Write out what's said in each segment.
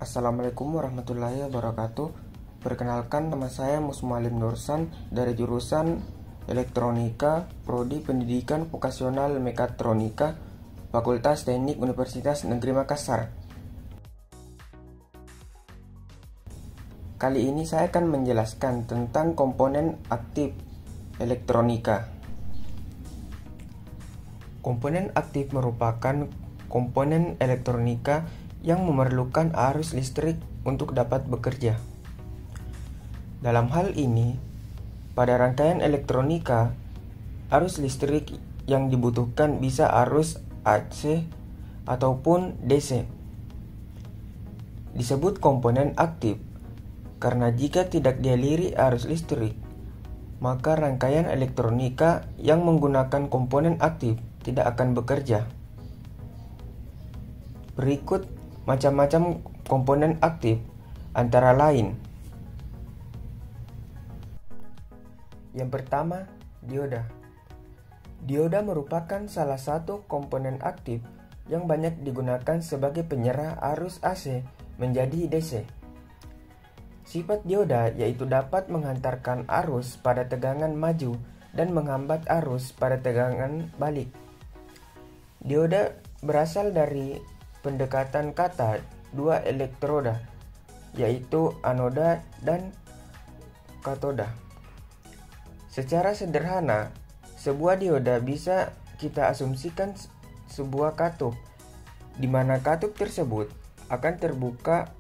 Assalamualaikum warahmatullahi wabarakatuh. Perkenalkan, nama saya Musmualim Nursan dari jurusan Elektronika, Prodi Pendidikan Vokasional Mekatronika, Fakultas Teknik Universitas Negeri Makassar. Kali ini saya akan menjelaskan tentang komponen aktif elektronika. Komponen aktif merupakan komponen elektronika yang memerlukan arus listrik untuk dapat bekerja. Dalam hal ini, pada rangkaian elektronika, arus listrik yang dibutuhkan bisa arus AC ataupun DC. Disebut komponen aktif karena jika tidak dialiri arus listrik, maka rangkaian elektronika yang menggunakan komponen aktif tidak akan bekerja. Berikut macam-macam komponen aktif, antara lain: yang pertama, dioda. Dioda merupakan salah satu komponen aktif yang banyak digunakan sebagai penyerah arus AC menjadi DC. Sifat dioda yaitu dapat menghantarkan arus pada tegangan maju dan menghambat arus pada tegangan balik. Dioda berasal dari pendekatan kata dua elektroda, yaitu anoda dan katoda. Secara sederhana, sebuah dioda bisa kita asumsikan sebuah katup, di mana katup tersebut akan terbuka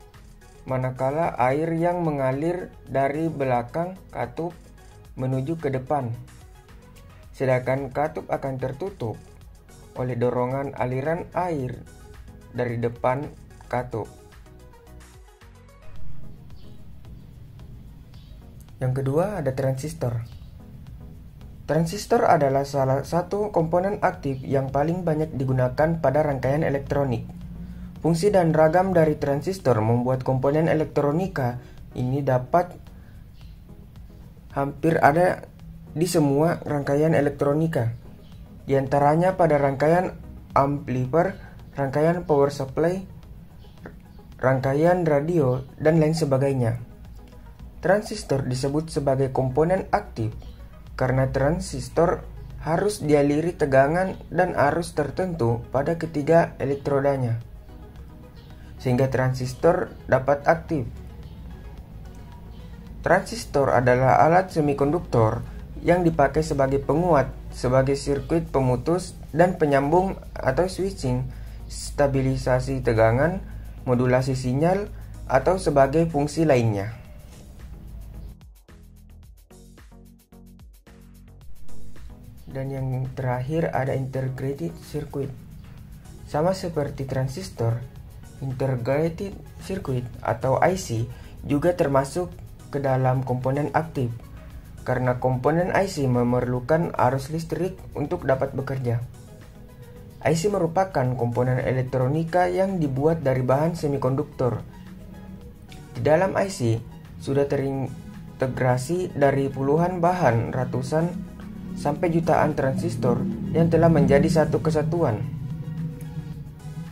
manakala air yang mengalir dari belakang katup menuju ke depan, sedangkan katup akan tertutup oleh dorongan aliran air dari depan katup. Yang kedua, ada transistor. Transistor adalah salah satu komponen aktif yang paling banyak digunakan pada rangkaian elektronik. Fungsi dan ragam dari transistor membuat komponen elektronika ini dapat hampir ada di semua rangkaian elektronika. Di antaranya pada rangkaian amplifier, rangkaian power supply, rangkaian radio, dan lain sebagainya. Transistor disebut sebagai komponen aktif karena transistor harus dialiri tegangan dan arus tertentu pada ketiga elektrodanya, sehingga transistor dapat aktif. Transistor adalah alat semikonduktor yang dipakai sebagai penguat, sebagai sirkuit pemutus dan penyambung atau switching, stabilisasi tegangan, modulasi sinyal, atau sebagai fungsi lainnya. Dan yang terakhir ada integrated circuit. Sama seperti transistor, integrated circuit atau IC juga termasuk ke dalam komponen aktif, karena komponen IC memerlukan arus listrik untuk dapat bekerja. IC merupakan komponen elektronika yang dibuat dari bahan semikonduktor. Di dalam IC sudah terintegrasi dari puluhan bahan, ratusan sampai jutaan transistor yang telah menjadi satu kesatuan.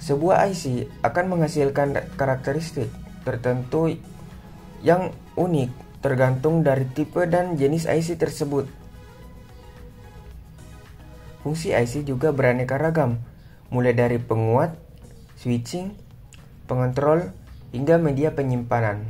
Sebuah IC akan menghasilkan karakteristik tertentu yang unik tergantung dari tipe dan jenis IC tersebut. Fungsi IC juga beraneka ragam, mulai dari penguat, switching, pengontrol, hingga media penyimpanan.